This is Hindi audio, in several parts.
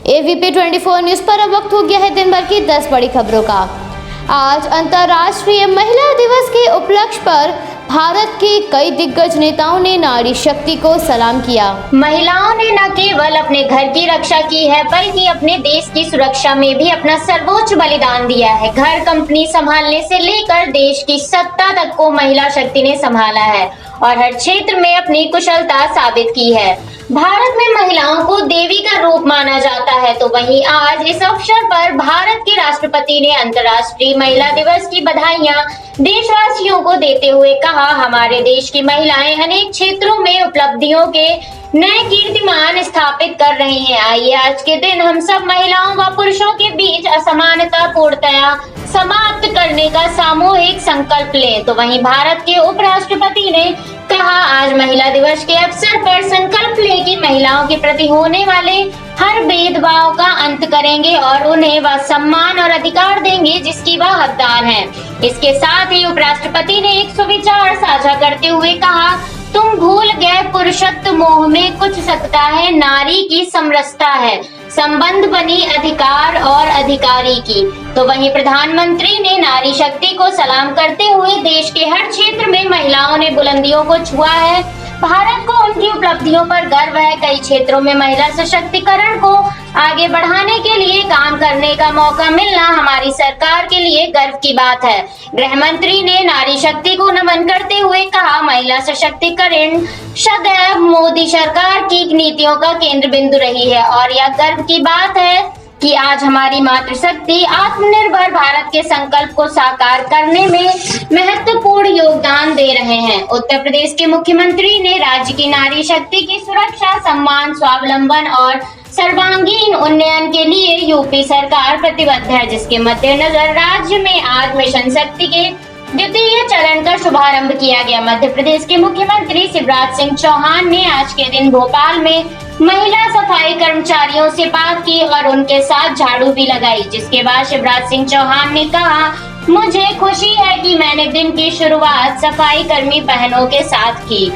AVP 24 न्यूज पर अब वक्त हो गया है दिन भर की 10 बड़ी खबरों का। आज अंतर्राष्ट्रीय महिला दिवस के उपलक्ष्य पर भारत के कई दिग्गज नेताओं ने नारी शक्ति को सलाम किया। महिलाओं ने न केवल अपने घर की रक्षा की है बल्कि अपने देश की सुरक्षा में भी अपना सर्वोच्च बलिदान दिया है। घर कंपनी संभालने से लेकर देश की सत्ता तक को महिला शक्ति ने संभाला है और हर क्षेत्र में अपनी कुशलता साबित की है। भारत में महिलाओं को देवी का रूप माना जाता है, तो वहीं आज इस अवसर पर भारत के राष्ट्रपति ने अंतर्राष्ट्रीय महिला दिवस की बधाइयां देशवासियों को देते हुए कहा, हमारे देश की महिलाएं अनेक क्षेत्रों में उपलब्धियों के नए कीर्तिमान स्थापित कर रही हैं। आइए आज के दिन हम सब महिलाओं व पुरुषों के बीच असमानता पूर्णतया समाप्त करने का सामूहिक संकल्प लें। तो वहीं भारत के उपराष्ट्रपति ने कहा, आज महिला दिवस के अवसर पर संकल्प लें कि महिलाओं के प्रति होने वाले हर भेदभाव का अंत करेंगे और उन्हें वह सम्मान और अधिकार देंगे जिसकी वह हकदार हैं। इसके साथ ही उपराष्ट्रपति ने एक सुविचार साझा करते हुए कहा, तुम भूल गए पुरुषत्व मोह में कुछ सकता है, नारी की समरसता है, संबंध बनी अधिकार और अधिकारी की। तो वहीं प्रधानमंत्री ने नारी शक्ति को सलाम करते हुए देश के हर क्षेत्र में महिलाओं ने बुलंदियों को छुआ है। भारत को उनकी उपलब्धियों पर गर्व है। कई क्षेत्रों में महिला सशक्तिकरण को आगे बढ़ाने के लिए काम करने का मौका मिलना हमारी सरकार के लिए गर्व की बात है। गृह मंत्री ने नारी शक्ति को नमन करते हुए कहा, महिला सशक्तिकरण सदैव मोदी सरकार की नीतियों का केंद्र बिंदु रही है और यह गर्व की बात है कि आज हमारी मातृशक्ति आत्मनिर्भर भारत के संकल्प को साकार करने में महत्वपूर्ण योगदान दे रहे हैं। उत्तर प्रदेश के मुख्यमंत्री ने राज्य की नारी शक्ति की सुरक्षा, सम्मान, स्वावलंबन और सर्वांगीण उन्नयन के लिए यूपी सरकार प्रतिबद्ध है, जिसके मद्देनजर राज्य में आज मिशन शक्ति के द्वितीय चरण का शुभारंभ किया गया। मध्य प्रदेश के मुख्यमंत्री शिवराज सिंह चौहान ने आज के दिन भोपाल में महिला सफाई कर्मचारियों से बात की और उनके साथ झाड़ू भी लगाई, जिसके बाद शिवराज सिंह चौहान ने कहा, मुझे खुशी है कि मैंने दिन की शुरुआत सफाई कर्मी बहनों के साथ की।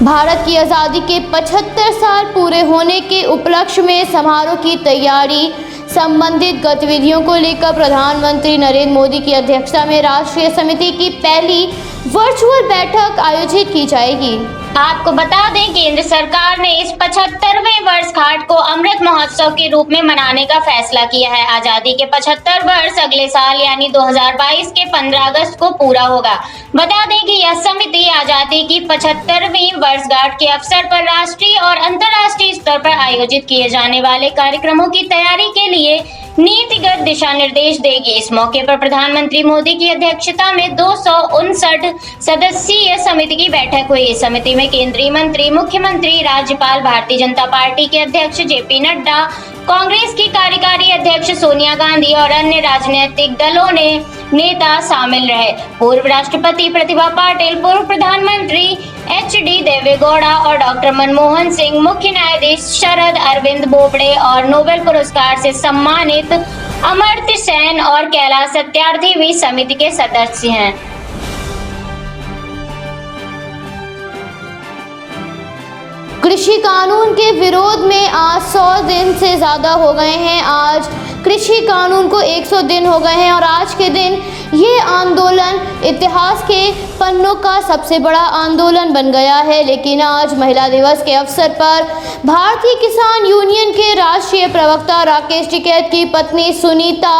भारत की आज़ादी के 75 साल पूरे होने के उपलक्ष्य में समारोह की तैयारी संबंधित गतिविधियों को लेकर प्रधानमंत्री नरेंद्र मोदी की अध्यक्षता में राष्ट्रीय समिति की पहली वर्चुअल बैठक आयोजित की जाएगी। आपको बता दें, केंद्र सरकार ने इस 75वें वर्षगांठ को अमृत महोत्सव के रूप में मनाने का फैसला किया है। आजादी के 75 वर्ष अगले साल यानी 2022 के 15 अगस्त को पूरा होगा। बता दें कि यह समिति आजादी की 75वीं वर्षगांठ के अवसर पर राष्ट्रीय और अंतर्राष्ट्रीय स्तर पर आयोजित किए जाने वाले कार्यक्रमों की तैयारी के लिए नीतिगत दिशा निर्देश देगी। इस मौके पर प्रधानमंत्री मोदी की अध्यक्षता में 259 सदस्यीय समिति की बैठक हुई। इस समिति में केंद्रीय मंत्री, मुख्यमंत्री, राज्यपाल, भारतीय जनता पार्टी के अध्यक्ष JP नड्डा, कांग्रेस की कार्यकारी अध्यक्ष सोनिया गांधी और अन्य राजनीतिक दलों ने नेता शामिल रहे। पूर्व राष्ट्रपति प्रतिभा पाटिल, पूर्व प्रधानमंत्री HD देवेगौड़ा और डॉक्टर मनमोहन सिंह, मुख्य न्यायाधीश शरद अरविंद बोबड़े और नोबेल पुरस्कार से सम्मानित अमर्त्य सेन और कैलाश सत्यार्थी भी समिति के सदस्य हैं। कृषि कानून के विरोध में आज 100 दिन से ज़्यादा हो गए हैं। आज कृषि कानून को 100 दिन हो गए हैं और आज के दिन ये आंदोलन इतिहास के पन्नों का सबसे बड़ा आंदोलन बन गया है। लेकिन आज महिला दिवस के अवसर पर भारतीय किसान यूनियन के राष्ट्रीय प्रवक्ता राकेश टिकैत की पत्नी सुनीता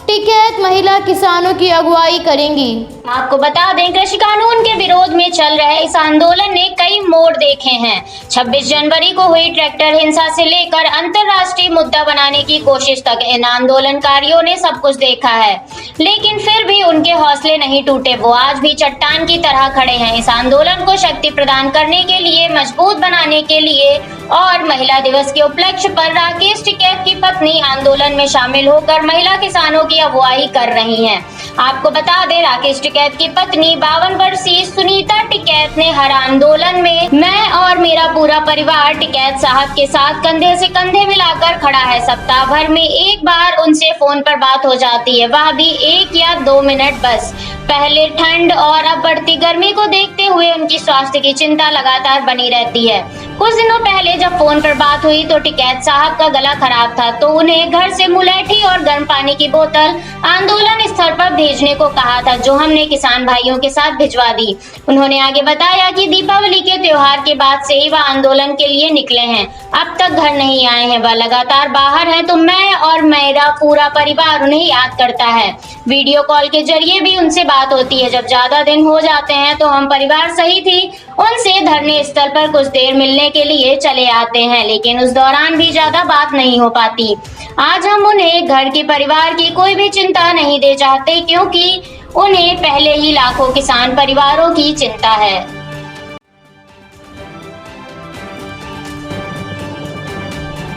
टिकैत महिला किसानों की अगुवाई करेंगी। आपको बता दें, कृषि कानून के विरोध में चल रहे इस आंदोलन ने कई मोड़ देखे हैं। 26 जनवरी को हुई ट्रैक्टर हिंसा से लेकर अंतर्राष्ट्रीय मुद्दा बनाने की कोशिश तक इन आंदोलनकारियों ने सब कुछ देखा है, लेकिन फिर भी उनके हौसले नहीं टूटे। वो आज भी चट्टान की तरह खड़े हैं। इस आंदोलन को शक्ति प्रदान करने के लिए, मजबूत बनाने के लिए और महिला दिवस के उपलक्ष्य पर राकेश टिकैत की पत्नी आंदोलन में शामिल होकर महिला किसानों की अगुवाई कर रही हैं। आपको बता दें, राकेश टिकैत की पत्नी 52 वर्षीय सुनीता टिकैत ने हर आंदोलन में मैं और मेरा पूरा परिवार टिकैत साहब के साथ कंधे से कंधे मिलाकर खड़ा है। सप्ताह भर में एक बार उनसे फोन पर बात हो जाती है, वह भी 1 या 2 मिनट बस। पहले ठंड और अब बढ़ती गर्मी को देखते हुए उनकी स्वास्थ्य की चिंता लगातार बनी रहती है। कुछ दिनों पहले जब फोन पर बात हुई तो टिकैत साहब का गला खराब था, तो उन्हें घर से मुलैठी और गर्म पानी की बोतल आंदोलन स्थल पर भेजने को कहा था, जो हमने किसान भाइयों के साथ भिजवा दी। उन्होंने आगे बताया कि दीपावली के त्योहार के बाद से ही वह आंदोलन के लिए निकले हैं, अब तक घर नहीं आए हैं। वह लगातार बाहर हैं, तो मैं और मेरा पूरा परिवार उन्हें याद करता है। वीडियो कॉल के जरिए भी उनसे बात होती है। जब ज्यादा दिन हो जाते हैं तो हम परिवार सहित ही उनसे धरने स्थल पर कुछ देर मिलने के लिए चले आते हैं, लेकिन उस दौरान भी ज्यादा बात नहीं हो पाती। आज हम उन्हें घर के परिवार की कोई भी चिंता नहीं दे चाहते, क्योंकि उन्हें पहले ही लाखों किसान परिवारों की चिंता है।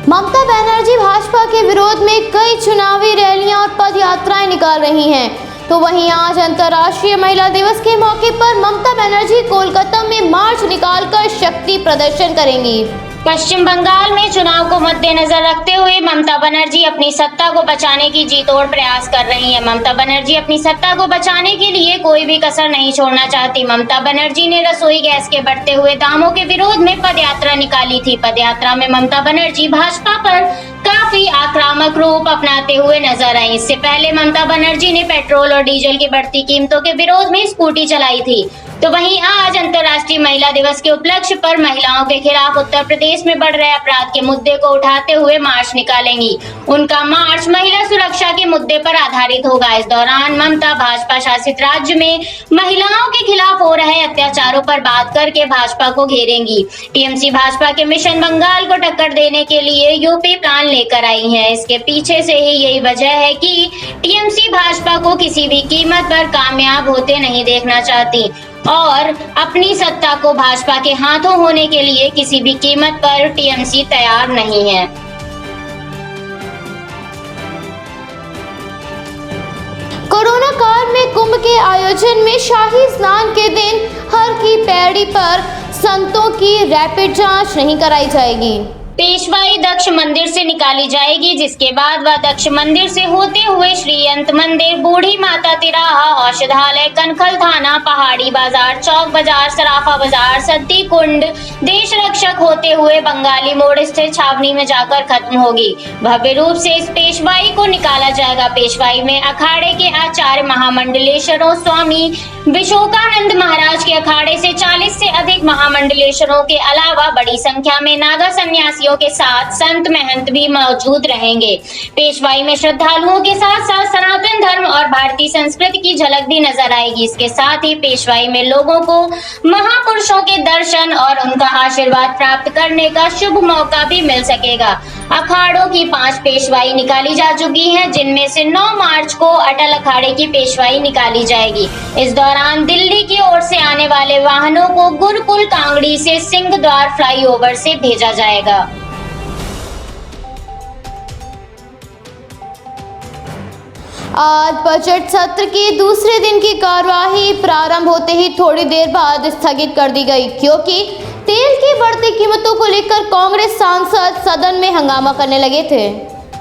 ममता बनर्जी भाजपा के विरोध में कई चुनावी रैलियां और पद यात्राएं निकाल रही हैं, तो वहीं आज अंतर्राष्ट्रीय महिला दिवस के मौके पर ममता बनर्जी कोलकाता में मार्च निकालकर शक्ति प्रदर्शन करेंगी। पश्चिम बंगाल में चुनाव को मद्देनजर रखते हुए ममता बनर्जी अपनी सत्ता को बचाने की जी तोड़ प्रयास कर रही हैं। ममता बनर्जी अपनी सत्ता को बचाने के लिए कोई भी कसर नहीं छोड़ना चाहती। ममता बनर्जी ने रसोई गैस के बढ़ते हुए दामों के विरोध में पदयात्रा निकाली थी। पदयात्रा में ममता बनर्जी भाजपा पर काफी आक्रामक रूप अपनाते हुए नजर आई। इससे पहले ममता बनर्जी ने पेट्रोल और डीजल की बढ़ती कीमतों के विरोध में स्कूटी चलाई थी। तो वहीं आज अंतर्राष्ट्रीय महिला दिवस के उपलक्ष्य पर महिलाओं के खिलाफ उत्तर प्रदेश में बढ़ रहे अपराध के मुद्दे को उठाते हुए मार्च निकालेंगी। उनका मार्च महिला सुरक्षा के मुद्दे पर आधारित होगा। इस दौरान ममता भाजपा शासित राज्य में महिलाओं के खिलाफ हो रहे अत्याचारों पर बात करके भाजपा को घेरेंगी। टीएमसी भाजपा के मिशन बंगाल को टक्कर देने के लिए यूपी प्लान लेकर आई है। इसके पीछे से ही यही वजह है कि टीएमसी भाजपा को किसी भी कीमत पर कामयाब होते नहीं देखना चाहती और अपनी सत्ता को भाजपा के हाथों होने के लिए किसी भी कीमत पर टीएमसी तैयार नहीं है। कोरोना काल में कुंभ के आयोजन में शाही स्नान के दिन हर की पैड़ी पर संतों की रैपिड जांच नहीं कराई जाएगी। पेशवाई दक्ष मंदिर से निकाली जाएगी, जिसके बाद वह दक्ष मंदिर से होते हुए श्रीयंत मंदिर, बूढ़ी माता तिराहा, औषधालय, कनखल थाना, पहाड़ी बाजार, चौक बाजार, सराफा बाजार, सद्दी कुंड, देश रक्षक होते हुए बंगाली मोड़ स्थित छावनी में जाकर खत्म होगी। भव्य रूप से इस पेशवाई को निकाला जाएगा। पेशवाई में अखाड़े के आचार्य महामंडलेश्वरों स्वामी विशोकानंद महाराज के अखाड़े से 40 से अधिक महामंडलेश्वरों के अलावा बड़ी संख्या में नागा सन्यासी के साथ संत महंत भी मौजूद रहेंगे। पेशवाई में श्रद्धालुओं के साथ साथ सनातन धर्म और भारतीय संस्कृति की झलक भी नजर आएगी। इसके साथ ही पेशवाई में लोगों को महापुरुषों के दर्शन और उनका आशीर्वाद प्राप्त करने का शुभ मौका भी मिल सकेगा। अखाड़ों की 5 पेशवाई निकाली जा चुकी है, जिनमें से 9 मार्च को अटल अखाड़े की पेशवाई निकाली जाएगी। इस दौरान दिल्ली की ओर से आने वाले वाहनों को गुरुकुल कांगड़ी से सिंह द्वार फ्लाईओवर से भेजा जाएगा। आज बजट सत्र की दूसरे दिन की कार्यवाही प्रारंभ होते ही थोड़ी देर बाद स्थगित कर दी गई, क्योंकि तेल की बढ़ती कीमतों को लेकर कांग्रेस सांसद सदन में हंगामा करने लगे थे।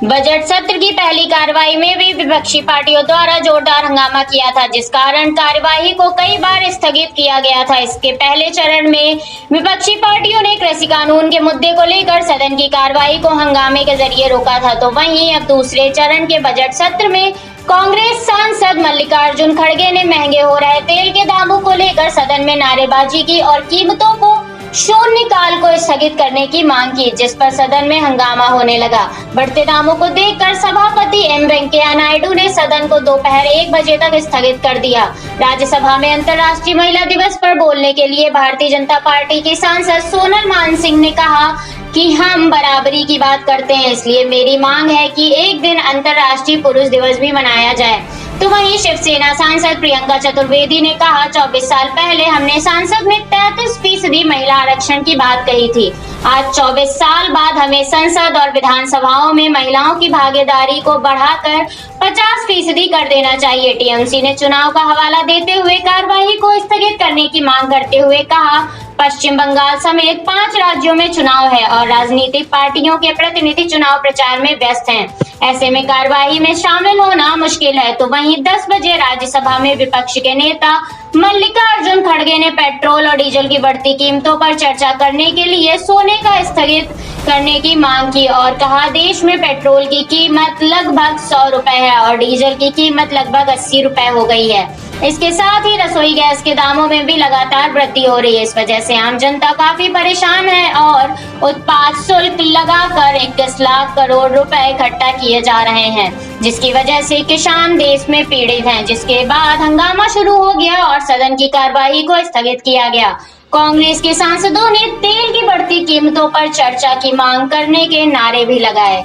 बजट सत्र की पहली कार्यवाही में भी विपक्षी पार्टियों द्वारा जोरदार हंगामा किया था, जिस कारण कार्यवाही को कई बार स्थगित किया गया था। इसके पहले चरण में विपक्षी पार्टियों ने कृषि कानून के मुद्दे को लेकर सदन की कार्यवाही को हंगामे के जरिए रोका था, तो वहीं अब दूसरे चरण के बजट सत्र में कांग्रेस सांसद मल्लिकार्जुन खड़गे ने महंगे हो रहे तेल के दामों को लेकर सदन में नारेबाजी की और कीमतों को शून्यकाल को स्थगित करने की मांग की, जिस पर सदन में हंगामा होने लगा। बढ़ते दामों को देखकर सभापति एम वेंकैया नायडू ने सदन को दोपहर 1 बजे तक स्थगित कर दिया। राज्यसभा में अंतर्राष्ट्रीय महिला दिवस पर बोलने के लिए भारतीय जनता पार्टी की सांसद सोनल मानसिंह ने कहा कि हम बराबरी की बात करते हैं, इसलिए मेरी मांग है कि एक दिन अंतर्राष्ट्रीय पुरुष दिवस भी मनाया जाए। तो वहीं शिवसेना सांसद प्रियंका चतुर्वेदी ने कहा, 24 साल पहले हमने संसद में 33% महिला आरक्षण की बात कही थी। आज 24 साल बाद हमें संसद और विधानसभाओं में महिलाओं की भागीदारी को बढ़ाकर 50% कर देना चाहिए। टीएमसी ने चुनाव का हवाला देते हुए कार्यवाही को स्थगित करने की मांग करते हुए कहा, पश्चिम बंगाल समेत 5 राज्यों में चुनाव है और राजनीतिक पार्टियों के प्रतिनिधि चुनाव प्रचार में व्यस्त हैं। ऐसे में कार्यवाही में शामिल होना मुश्किल है। तो वहीं 10 बजे राज्यसभा में विपक्ष के नेता मल्लिकार्जुन खड़गे ने पेट्रोल और डीजल की बढ़ती कीमतों पर चर्चा करने के लिए सोने का स्थगित करने की मांग की और कहा, देश में पेट्रोल की कीमत लगभग 100 रुपए है और डीजल की कीमत लगभग 80 रुपए हो गई है। इसके साथ ही रसोई गैस के दामों में भी लगातार वृद्धि हो रही है। इस वजह से आम जनता काफी परेशान है और उत्पाद शुल्क लगाकर 21 लाख करोड़ रुपए इकट्ठा किए जा रहे हैं, जिसकी वजह से किसान देश में पीड़ित हैं। जिसके बाद हंगामा शुरू हो गया और सदन की कार्यवाही को स्थगित किया गया। कांग्रेस के सांसदों ने तेल की बढ़ती कीमतों पर चर्चा की मांग करने के नारे भी लगाए।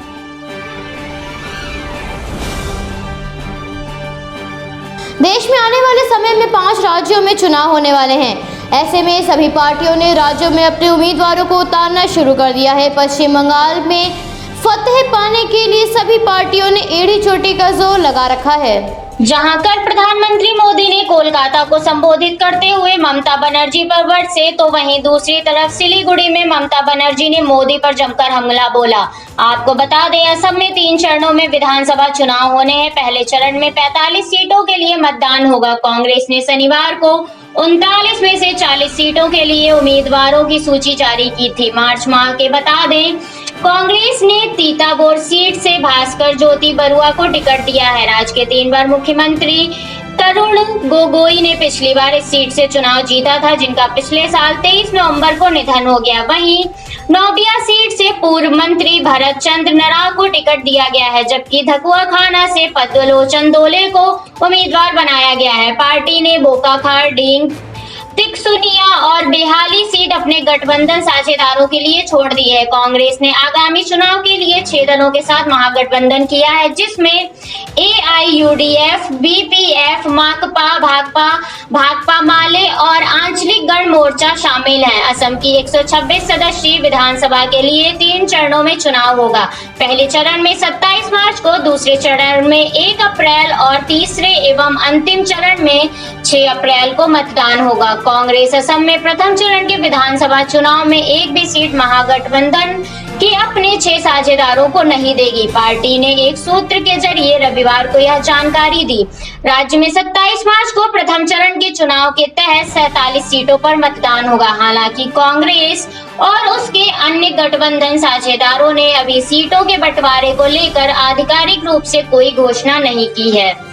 देश में आने वाले समय में 5 राज्यों में चुनाव होने वाले हैं। ऐसे में सभी पार्टियों ने राज्यों में अपने उम्मीदवारों को उतारना शुरू कर दिया है। पश्चिम बंगाल में फतह पाने के लिए सभी पार्टियों ने एड़ी चोटी का जोर लगा रखा है। जहां कल प्रधानमंत्री मोदी ने कोलकाता को संबोधित करते हुए ममता बनर्जी पर बरसे, तो वहीं दूसरी तरफ सिलीगुड़ी में ममता बनर्जी ने मोदी पर जमकर हमला बोला। आपको बता दें, असम में 3 चरणों में विधानसभा चुनाव होने हैं। पहले चरण में 45 सीटों के लिए मतदान होगा। कांग्रेस ने शनिवार को 39 में से 40 सीटों के लिए उम्मीदवारों की सूची जारी की थी। मार्च माह के बता दें, कांग्रेस ने तीताबोर सीट से भास्कर ज्योति बरुआ को टिकट दिया है। राज्य के 3 बार मुख्यमंत्री तरुण गोगोई ने पिछली बार इस सीट से चुनाव जीता था, जिनका पिछले साल 23 नवंबर को निधन हो गया। वहीं नौबिया सीट से पूर्व मंत्री भरत चंद्र नराव को टिकट दिया गया है, जबकि धकुआ खाना से पद्मलोचन दोले को उम्मीदवार बनाया गया है। पार्टी ने बोकाखार, डींग, तिकसुनिया और बेहाली सीट अपने गठबंधन साझेदारों के लिए छोड़ दी है। कांग्रेस ने आगामी चुनाव के लिए 6 दलों के साथ महागठबंधन किया है, जिसमें AIUDF, BPF, माकपा, भाकपा माले और आंचलिक गण मोर्चा शामिल हैं। असम की 126 सदस्यीय विधानसभा के लिए 3 चरणों में चुनाव होगा। पहले चरण में 27 मार्च को, दूसरे चरण में 1 अप्रैल और तीसरे एवं अंतिम चरण में 6 अप्रैल को मतदान होगा। कांग्रेस असम में प्रथम चरण के विधानसभा चुनाव में एक भी सीट महागठबंधन के अपने 6 साझेदारों को नहीं देगी। पार्टी ने एक सूत्र के जरिए रविवार को यह जानकारी दी। राज्य में 27 मार्च को प्रथम चरण के चुनाव के तहत 47 सीटों पर मतदान होगा। हालांकि कांग्रेस और उसके अन्य गठबंधन साझेदारों ने अभी सीटों के बंटवारे को लेकर आधिकारिक रूप से कोई घोषणा नहीं की है।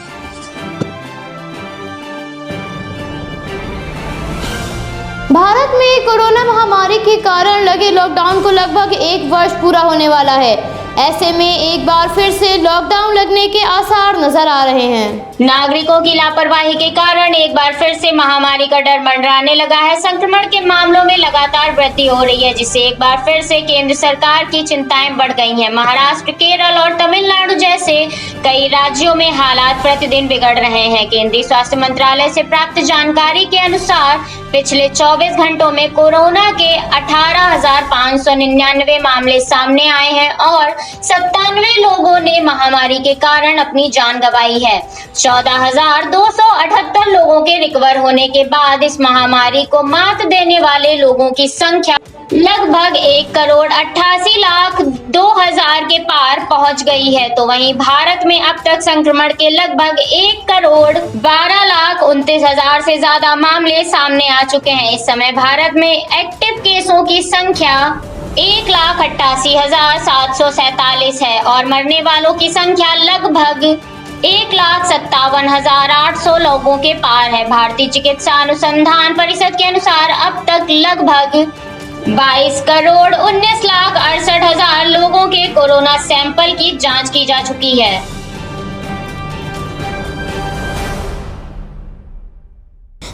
भारत में कोरोना महामारी के कारण लगे लॉकडाउन को लगभग 1 वर्ष पूरा होने वाला है। ऐसे में एक बार फिर से लॉकडाउन लगने के आसार नजर आ रहे हैं। नागरिकों की लापरवाही के कारण एक बार फिर से महामारी का डर मंडराने लगा है। संक्रमण के मामलों में लगातार वृद्धि हो रही है, जिससे एक बार फिर से केंद्र सरकार की चिंताएं बढ़ गई हैं। महाराष्ट्र, केरल और तमिलनाडु जैसे कई राज्यों में हालात प्रतिदिन बिगड़ रहे हैं। केंद्रीय स्वास्थ्य मंत्रालय से प्राप्त जानकारी के अनुसार पिछले 24 घंटों में कोरोना के 18,599 मामले सामने आए हैं और 97 लोगों ने महामारी के कारण अपनी जान गंवाई है। 14,278 लोगों के रिकवर होने के बाद इस महामारी को मात देने वाले लोगों की संख्या लगभग 1,88,02,000 के पार पहुंच गई है। तो वहीं भारत में अब तक संक्रमण के लगभग 1,12,29,000 से ज्यादा मामले सामने आ चुके हैं। इस समय भारत में एक्टिव केसों की संख्या 1,88,747 है और मरने वालों की संख्या लगभग 1,57,800 लोगों के पार है। भारतीय चिकित्सा अनुसंधान परिषद के अनुसार अब तक लगभग 22,19,68,000 लोगों के कोरोना सैंपल की जांच की जा चुकी है।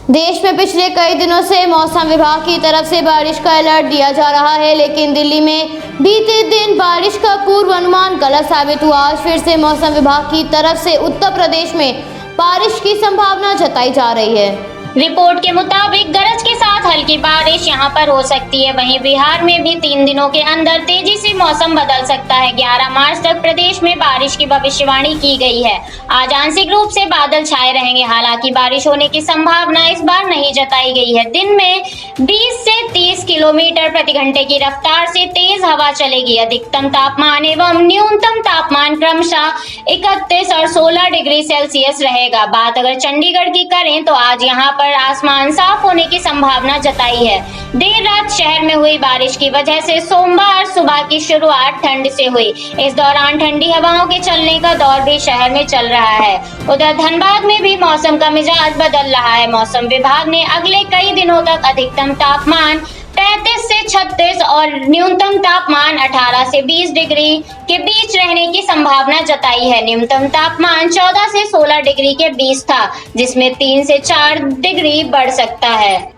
देश में पिछले कई दिनों से मौसम विभाग की तरफ से बारिश का अलर्ट दिया जा रहा है, लेकिन दिल्ली में बीते दिन बारिश का पूर्वानुमान गलत साबित हुआ। आज फिर से मौसम विभाग की तरफ से उत्तर प्रदेश में बारिश की संभावना जताई जा रही है। रिपोर्ट के मुताबिक गरज के साथ हल्की बारिश यहां पर हो सकती है। वहीं बिहार में भी 3 दिनों के अंदर तेजी से मौसम बदल सकता है। 11 मार्च तक प्रदेश में बारिश की भविष्यवाणी की गई है। आज आंशिक रूप से बादल छाए रहेंगे, हालांकि बारिश होने की संभावना इस बार नहीं जताई गई है। दिन में 20 से 30 किलोमीटर प्रति घंटे की रफ्तार से तेज हवा चलेगी। अधिकतम तापमान एवं न्यूनतम तापमान क्रमशः 31 और 16 डिग्री सेल्सियस रहेगा। बात अगर चंडीगढ़ की करें तो आज यहाँ पर आसमान साफ होने की संभावना जताई है। देर रात शहर में हुई बारिश की वजह से सोमवार सुबह की शुरुआत ठंड से हुई। इस दौरान ठंडी हवाओं के चलने का दौर भी शहर में चल रहा है। उधर धनबाद में भी मौसम का मिजाज बदल रहा है। मौसम विभाग ने अगले कई दिनों तक अधिकतम तापमान 35 से 36 और न्यूनतम तापमान 18 से 20 डिग्री के बीच रहने की संभावना जताई है। न्यूनतम तापमान 14 से 16 डिग्री के बीच था, जिसमें 3 से 4 डिग्री बढ़ सकता है।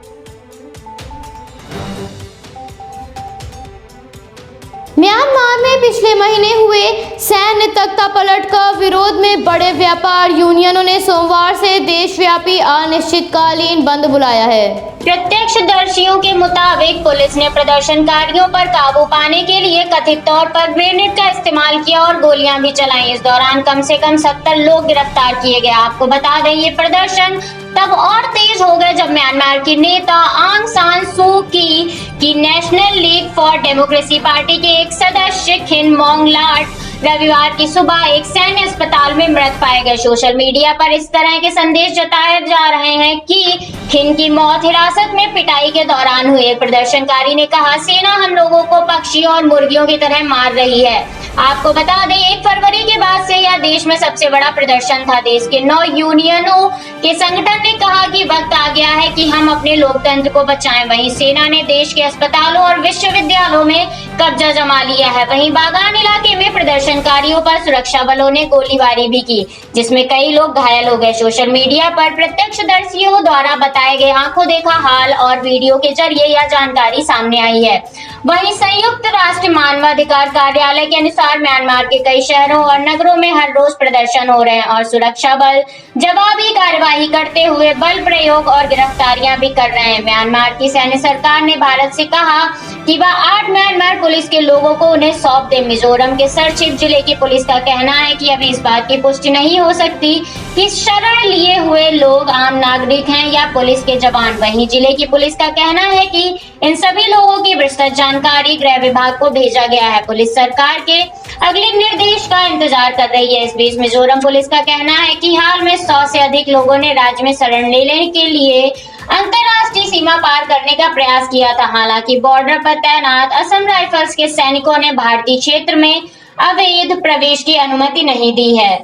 म्यांमार में पिछले महीने हुए सैन्य तख्तापलट का विरोध में बड़े व्यापार यूनियनों ने सोमवार से देशव्यापी अनिश्चितकालीन बंद बुलाया है। प्रत्यक्षदर्शियों के मुताबिक पुलिस ने प्रदर्शनकारियों पर काबू पाने के लिए कथित तौर पर ग्रेनेड का इस्तेमाल किया और गोलियां भी चलाई। इस दौरान कम से कम 70 लोग गिरफ्तार किए गए। आपको बता दें, ये प्रदर्शन तब और तेज हो गए जब म्यांमार की नेता आंग सान सू की national league for democracy party के एक सदस्य खिन मोंग लाट रविवार की सुबह एक सैन्य अस्पताल में मृत पाए गए। सोशल मीडिया पर इस तरह के संदेश जताए जा रहे हैं कि खिन की मौत हिरासत में पिटाई के दौरान हुई। एक प्रदर्शनकारी ने कहा, सेना हम लोगों को पक्षियों और मुर्गियों की तरह मार रही है। आपको बता दें, 1 फरवरी के बाद से यह देश में सबसे बड़ा प्रदर्शन था। देश के 9 यूनियनों के संगठन ने कहा कि वक्त आ गया है कि हम अपने लोकतंत्र को बचाएं। वहीं सेना ने देश के अस्पतालों और विश्वविद्यालयों में कब्जा जमा लिया है। वहीं बागान इलाके में प्रदर्शनकारियों पर सुरक्षा बलों ने गोलीबारी भी की, जिसमें कई लोग घायल हो गए। सोशल मीडिया पर प्रत्यक्षदर्शियों द्वारा बताए गए आंखों देखा हाल और वीडियो के जरिए यह जानकारी सामने आई है। वहीं संयुक्त राष्ट्र मानवाधिकार कार्यालय के अनुसार म्यांमार के कई शहरों और नगरों में हर रोज प्रदर्शन हो रहे हैं और सुरक्षा बल जवाबी कार्यवाही करते हुए बल प्रयोग और गिरफ्तारियां भी कर रहे हैं। म्यांमार की सैन्य सरकार ने भारत से कहा कि वह 8 म्यांमार पुलिस के लोगों को उन्हें सौंप दे। मिजोरम के सरचिप जिले की पुलिस का कहना है कि अभी इस बात की पुष्टि नहीं हो सकती कि शरण लिए हुए लोग आम नागरिक हैं या पुलिस के जवान। वहीं जिले की पुलिस का कहना है कि इन सभी लोगों की विस्तृत जानकारी गृह विभाग को भेजा गया है। पुलिस सरकार के अगले निर्देश का इंतजार कर रही है। इस बीच मिजोरम पुलिस का कहना है कि हाल में 100 से अधिक लोगों ने राज्य में शरण लेने के लिए अंतर्राष्ट्रीय सीमा पार करने का प्रयास किया था। हालांकि बॉर्डर पर तैनात असम राइफल्स के सैनिकों ने भारतीय क्षेत्र में अवैध प्रवेश की अनुमति नहीं दी है।